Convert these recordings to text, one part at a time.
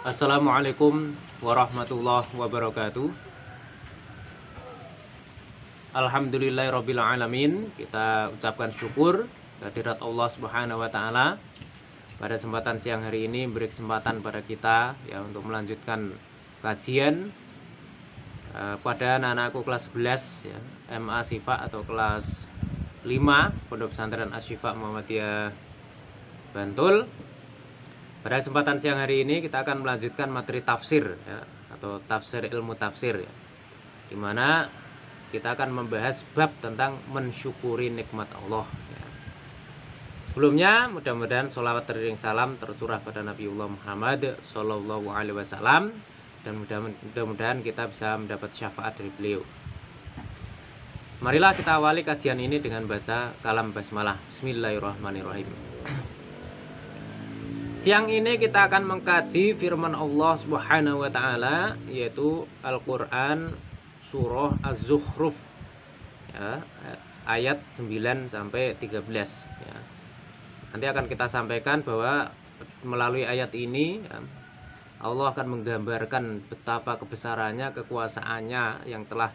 Assalamualaikum warahmatullahi wabarakatuh. Alhamdulillahirabbil alamin. Kita ucapkan syukur kehadirat Allah Subhanahu wa taala. Pada kesempatan siang hari ini beri kesempatan pada kita ya untuk melanjutkan kajian pada anak-anakku kelas 11 ya, MA Syifa atau kelas 5 Pondok Pesantren Asy-Syifa Muhammadiyah Bantul. Pada kesempatan siang hari ini kita akan melanjutkan materi tafsir ya, atau tafsir ilmu tafsir ya, dimana kita akan membahas bab tentang mensyukuri nikmat Allah ya. Sebelumnya mudah-mudahan sholawat teriring salam tercurah pada Nabiullah Muhammad Sallallahu Alaihi Wasallam, dan mudah-mudahan kita bisa mendapat syafaat dari beliau. Marilah kita awali kajian ini dengan baca kalam basmalah. Bismillahirrahmanirrahim. Siang ini kita akan mengkaji firman Allah Subhanahu wa taala, yaitu Al-Qur'an surah Az-Zukhruf ya, ayat 9 sampai 13 ya. Nanti akan kita sampaikan bahwa melalui ayat ini ya, Allah akan menggambarkan betapa kebesarannya, kekuasaannya yang telah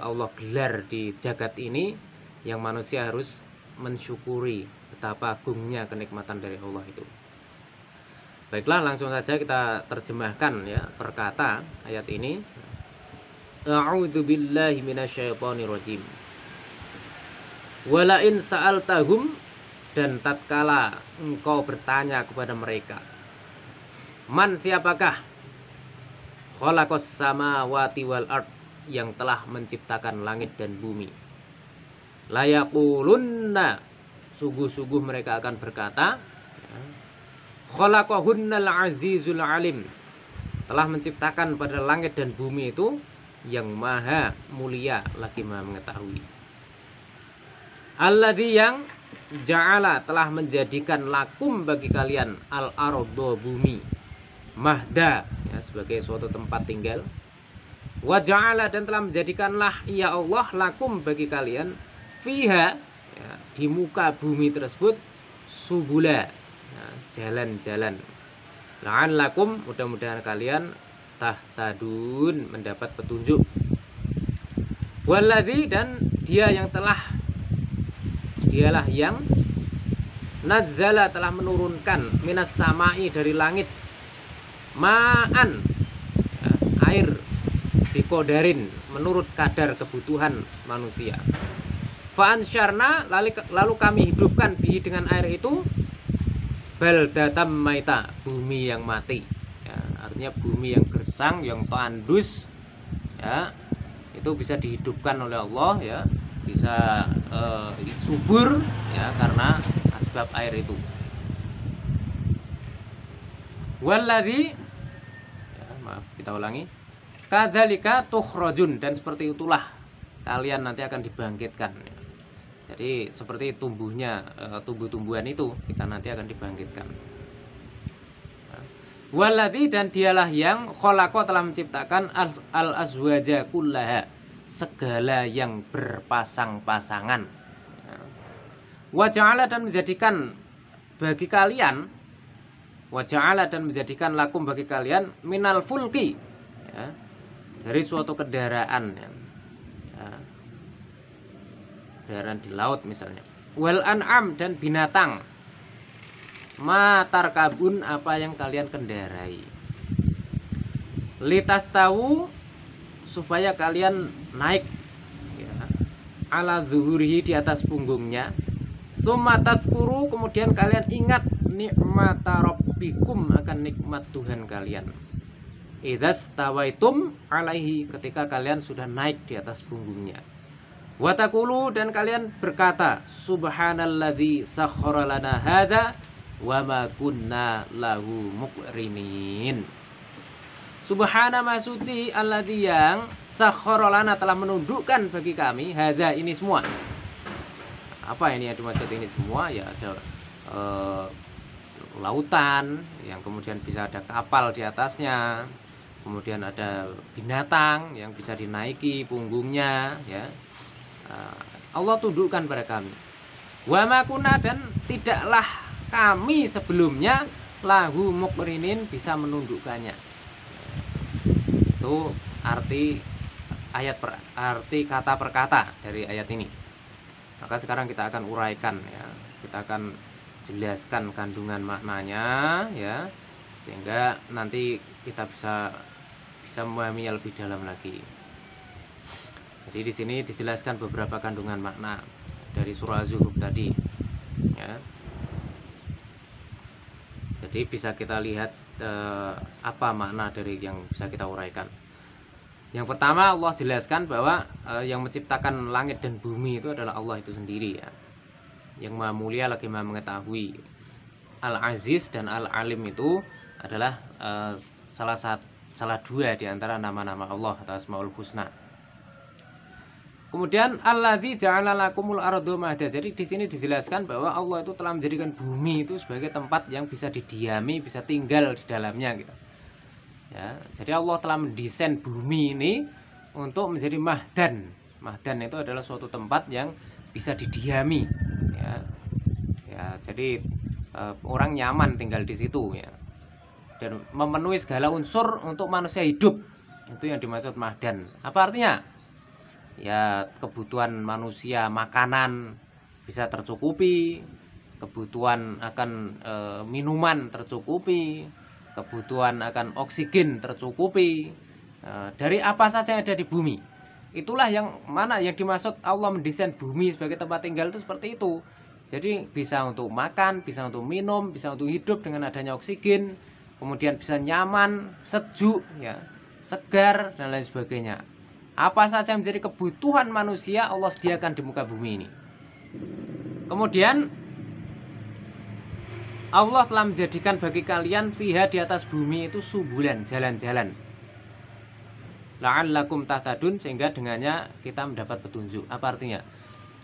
Allah gelar di jagat ini, yang manusia harus mensyukuri betapa agungnya kenikmatan dari Allah itu. Baiklah, langsung saja kita terjemahkan ya per kata ayat ini. A'udzu billahi minasyaitonir rajim. Walain sa'altahum, dan tatkala engkau bertanya kepada mereka, man siapakah khalaqas samawati wal ard, yang telah menciptakan langit dan bumi, layaqulunna, sungguh-sungguh mereka akan berkata, khalaqahunnal azizul alim, telah menciptakan pada langit dan bumi itu yang maha mulia lagi maha mengetahui. Alladzi, yang ja'ala, telah menjadikan lakum bagi kalian al-ardha, bumi, mahda ya, sebagai suatu tempat tinggal. Wa ja'ala, dan telah menjadikanlah ya Allah lakum bagi kalian fiha ya, di muka bumi tersebut subula, jalan-jalan, la'allakum, mudah-mudahan kalian tahtadun, mendapat petunjuk. Walladzi, dan dialah yang nazzala, telah menurunkan minas samai, dari langit, ma'an ya, air, bikodarin, menurut kadar kebutuhan manusia. Fa'ansyarna, lalu kami hidupkan bihi, dengan air itu, baldatam maita, bumi yang mati ya, artinya bumi yang gersang, yang tandus ya, itu bisa dihidupkan oleh Allah ya, bisa subur ya, karena asbab air itu. Walladzi ya, maaf kita ulangi, kadzalika tukhrajun, dan seperti itulah kalian nanti akan dibangkitkan ya. Jadi seperti tumbuhnya tumbuh-tumbuhan itu, kita nanti akan dibangkitkan. Walladzi, dan dialah yang khalaqa, telah menciptakan al-azwaja kullaha, segala yang berpasang-pasangan. Wa ja'ala, dan menjadikan bagi kalian, wa ja'ala, dan menjadikan lakum bagi kalian, minal fulki ya, dari suatu kendaraan ya. Kendaraan di laut misalnya. Wal an'am, dan binatang, ma tarkabun, apa yang kalian kendarai. Litas tahu, supaya kalian naik ya, ala zuhurihi, di atas punggungnya. Summa tazkuru, kemudian kalian ingat nikmata rabbikum, akan nikmat Tuhan kalian. Idzas tawaitum alaihi, ketika kalian sudah naik di atas punggungnya. Watakulu, dan kalian berkata, subhanalladzi sakhkhara lana hadza wa ma kunna lahu muqrinin. Subhana, ma suci, alladzi, yang sakhkhara lana, telah menundukkan bagi kami, hadza, ini semua. Apa ini yang dimaksud ini semua? Ya ada lautan yang kemudian bisa ada kapal di atasnya, kemudian ada binatang yang bisa dinaiki punggungnya ya. Allah tundukkan pada kami. Wa ma kunna, dan tidaklah kami sebelumnya lahu muqrinin, bisa menundukkannya. Itu arti arti kata per kata dari ayat ini. Maka sekarang kita akan uraikan ya. Kita akan jelaskan kandungan maknanya ya, sehingga nanti kita bisa memahaminya lebih dalam lagi. Jadi di sini dijelaskan beberapa kandungan makna dari surah Az-Zukhruf tadi ya. Jadi bisa kita lihat apa makna dari yang bisa kita uraikan. Yang pertama, Allah jelaskan bahwa yang menciptakan langit dan bumi itu adalah Allah itu sendiri ya. Yang Maha Mulia lagi Maha Mengetahui. Al-Aziz dan Al-Alim itu adalah salah dua di antara nama-nama Allah atau Asmaul Husna. Kemudian Alladzi ja'ala lakumul arda mahda. Jadi di sini dijelaskan bahwa Allah itu telah menjadikan bumi itu sebagai tempat yang bisa didiami, bisa tinggal di dalamnya gitu. Ya, jadi Allah telah mendesain bumi ini untuk menjadi mahdan. Mahdan itu adalah suatu tempat yang bisa didiami. Ya, jadi orang nyaman tinggal di situ ya. Dan memenuhi segala unsur untuk manusia hidup. Itu yang dimaksud mahdan. Apa artinya? Ya, kebutuhan manusia makanan bisa tercukupi, kebutuhan akan minuman tercukupi, kebutuhan akan oksigen tercukupi, dari apa saja yang ada di bumi. Itulah yang dimaksud Allah mendesain bumi sebagai tempat tinggal itu seperti itu. Jadi bisa untuk makan, bisa untuk minum, bisa untuk hidup dengan adanya oksigen, kemudian bisa nyaman, sejuk, ya, segar dan lain sebagainya. Apa saja yang menjadi kebutuhan manusia Allah sediakan di muka bumi ini. Kemudian Allah telah menjadikan bagi kalian fiha di atas bumi itu subulan, jalan-jalan. La'allakum tahtadun, sehingga dengannya kita mendapat petunjuk. Apa artinya?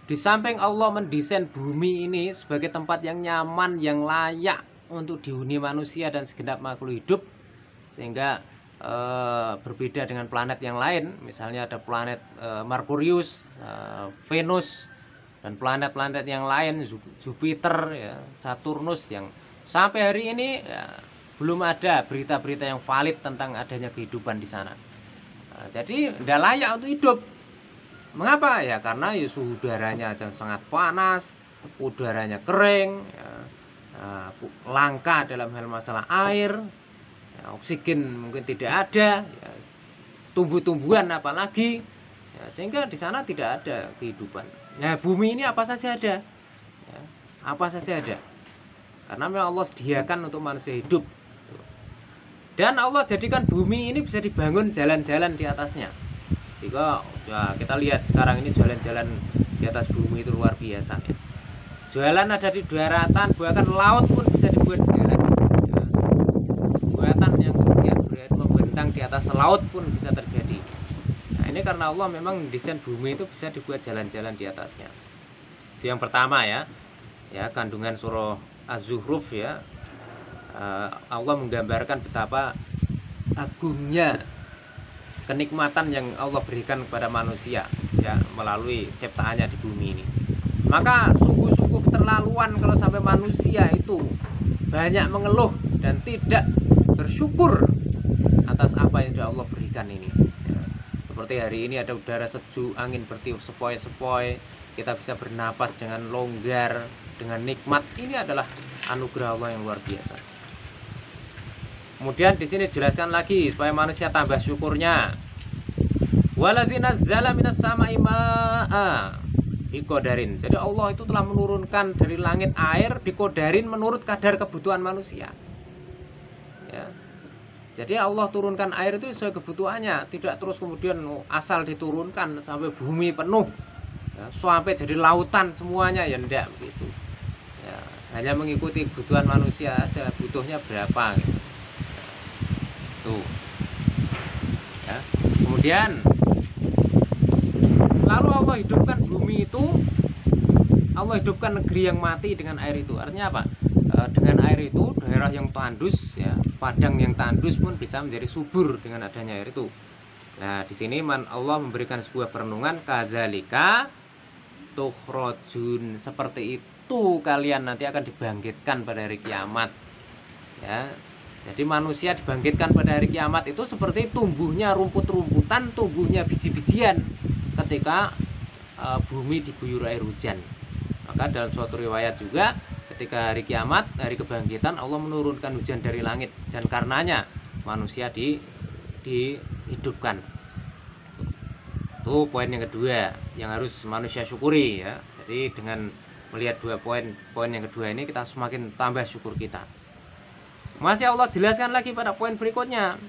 Di samping Allah mendesain bumi ini sebagai tempat yang nyaman, yang layak untuk dihuni manusia dan segenap makhluk hidup, sehingga berbeda dengan planet yang lain. Misalnya ada planet Merkurius, Venus, dan planet-planet yang lain, Jupiter, ya, Saturnus, yang sampai hari ini ya, belum ada berita-berita yang valid tentang adanya kehidupan di sana. Nah, jadi tidak layak untuk hidup. Mengapa? Ya karena suhu udaranya sangat panas, udaranya kering, ya, langka dalam hal masalah air, ya, oksigen mungkin tidak ada, ya, tumbuh-tumbuhan apalagi, ya, sehingga di sana tidak ada kehidupan. Nah, bumi ini apa saja ada, ya, apa saja ada, karena memang Allah sediakan untuk manusia hidup. Dan Allah jadikan bumi ini bisa dibangun jalan-jalan di atasnya. Jika ya, kita lihat sekarang ini jalan-jalan di atas bumi itu luar biasa. Ya. Jalan ada di daratan, bahkan laut pun bisa dibuat jalan. Ya. Buatan yang kemudian membentang di atas laut pun bisa terjadi. Nah, ini karena Allah memang desain bumi itu bisa dibuat jalan-jalan di atasnya. Itu yang pertama ya. Ya, kandungan surah Az-Zukhruf ya. Allah menggambarkan betapa agungnya kenikmatan yang Allah berikan kepada manusia ya melalui ciptaannya di bumi ini. Maka sungguh-sungguh keterlaluan kalau sampai manusia itu banyak mengeluh dan tidak bersyukur atas apa yang sudah Allah berikan ini. Ya, seperti hari ini ada udara sejuk, angin bertiup sepoi-sepoi, kita bisa bernapas dengan longgar, dengan nikmat. Ini adalah anugerah Allah yang luar biasa. Kemudian di sini jelaskan lagi supaya manusia tambah syukurnya. Waladzi nazzala minas sama'i ma'a biqadarin. Jadi Allah itu telah menurunkan dari langit air diqadarin menurut kadar kebutuhan manusia. Ya. Jadi Allah turunkan air itu sesuai kebutuhannya, tidak terus kemudian asal diturunkan sampai bumi penuh. Ya, sampai jadi lautan semuanya ya enggak begitu. Ya, hanya mengikuti kebutuhan manusia aja, butuhnya berapa gitu. Ya. Kemudian lalu Allah hidupkan bumi itu, Allah hidupkan negeri yang mati dengan air itu. Artinya apa? Dengan air itu daerah yang tandus ya, padang yang tandus pun bisa menjadi subur dengan adanya air itu. Nah, di sini Allah memberikan sebuah perenungan, kadzalika tukhrajun, seperti itu kalian nanti akan dibangkitkan pada hari kiamat. Ya. Jadi manusia dibangkitkan pada hari kiamat itu seperti tumbuhnya rumput-rumputan, tumbuhnya biji-bijian ketika bumi diguyur air hujan. Maka dalam suatu riwayat juga ketika hari kiamat, hari kebangkitan, Allah menurunkan hujan dari langit dan karenanya manusia dihidupkan. Itu poin yang kedua yang harus manusia syukuri ya. Jadi dengan melihat dua poin yang kedua ini kita semakin tambah syukur kita. Masih Allah jelaskan lagi pada poin berikutnya.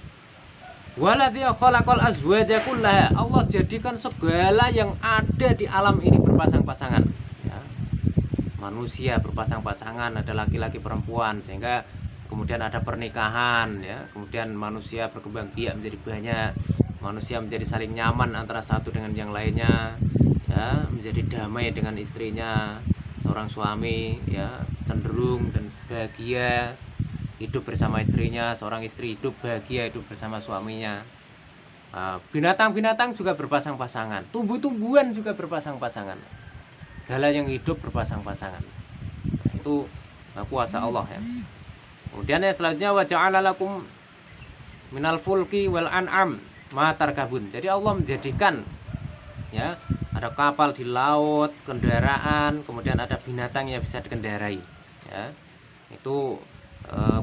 Waladzi khalaqal azwaja kullaha. Allah jadikan segala yang ada di alam ini berpasang-pasangan. Ya. Manusia berpasang-pasangan, ada laki-laki perempuan, sehingga kemudian ada pernikahan. Ya. Kemudian manusia berkembang biak menjadi banyak. Manusia menjadi saling nyaman antara satu dengan yang lainnya. Ya, menjadi damai dengan istrinya. Seorang suami ya cenderung dan bahagia hidup bersama istrinya, seorang istri hidup bahagia hidup bersama suaminya. Binatang-binatang juga berpasang-pasangan, tumbuh-tumbuhan juga berpasang-pasangan, segala yang hidup berpasang-pasangan. Itu kuasa Allah ya. Kemudian yang selanjutnya wa ja'ala lakum minal fulki wal an'am ma tarkabun. Jadi Allah menjadikan ya ada kapal di laut, kendaraan, kemudian ada binatang yang bisa dikendarai ya. Itu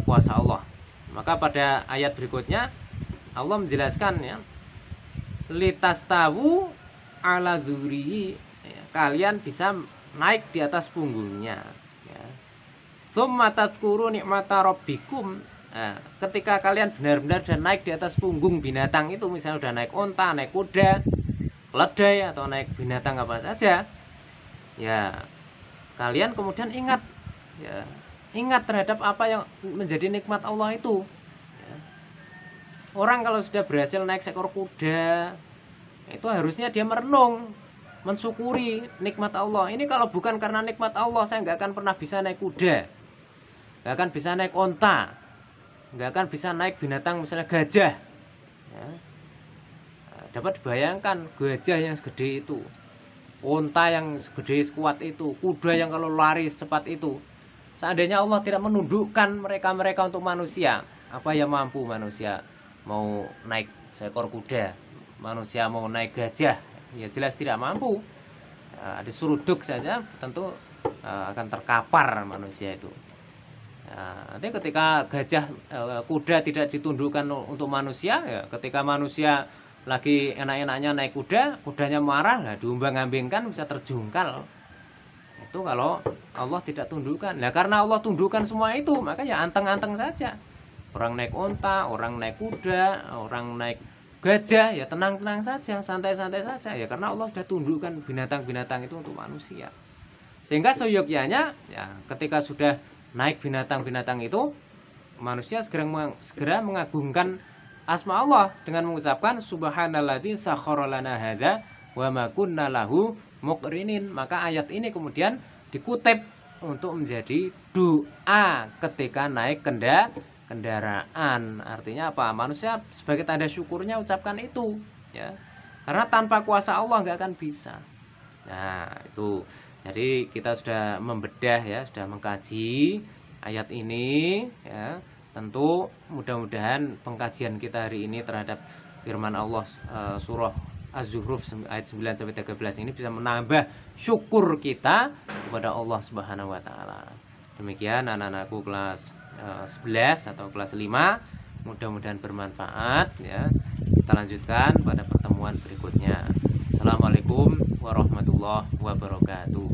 kuasa Allah. Maka pada ayat berikutnya Allah menjelaskan ya, litastawu ala dzurihi, ya, kalian bisa naik di atas punggungnya ya. Tsumma tazkuru nikmata rabbikum. Nah, ketika kalian benar-benar sudah naik di atas punggung binatang itu, misalnya sudah naik onta, naik kuda, keledai atau naik binatang apa saja ya, kalian kemudian ingat ya, ingat terhadap apa yang menjadi nikmat Allah itu ya. Orang kalau sudah berhasil naik seekor kuda itu harusnya dia merenung, mensyukuri nikmat Allah. Ini kalau bukan karena nikmat Allah saya nggak akan pernah bisa naik kuda, nggak akan bisa naik onta, nggak akan bisa naik binatang misalnya gajah ya. Dapat dibayangkan gajah yang segede itu, onta yang segede sekuat itu, kuda yang kalau lari secepat itu. Seandainya Allah tidak menundukkan mereka untuk manusia, apa yang mampu manusia mau naik seekor kuda, manusia mau naik gajah, ya jelas tidak mampu. Disuruh duduk saja tentu akan terkapar manusia itu. Nanti ketika kuda tidak ditundukkan untuk manusia, ya ketika manusia lagi enak-enaknya naik kuda, kudanya marah, lah diumbang-ambingkan bisa terjungkal. Itu kalau Allah tidak tundukkan. Nah, karena Allah tundukkan semua itu, maka ya anteng-anteng saja. Orang naik onta, orang naik kuda, orang naik gajah, ya tenang-tenang saja, santai-santai saja. Ya karena Allah sudah tundukkan binatang-binatang itu untuk manusia. Sehingga seyogyanya, ya ketika sudah naik binatang-binatang itu, manusia segera mengagungkan asma Allah dengan mengucapkan subhanalladzi sakhkhara lana hadza wa ma kunna lahu muqrinin. Maka ayat ini kemudian dikutip untuk menjadi doa ketika naik kendaraan. Artinya apa? Manusia sebagai tanda syukurnya ucapkan itu ya. Karena tanpa kuasa Allah nggak akan bisa. Nah, itu. Jadi kita sudah membedah ya, sudah mengkaji ayat ini ya. Tentu mudah-mudahan pengkajian kita hari ini terhadap firman Allah surah Az-Zukhruf ayat 9 sampai 13 ini bisa menambah syukur kita kepada Allah Subhanahu wa taala. Demikian anak-anakku kelas 11 atau kelas 5, mudah-mudahan bermanfaat ya. Kita lanjutkan pada pertemuan berikutnya. Assalamualaikum warahmatullahi wabarakatuh.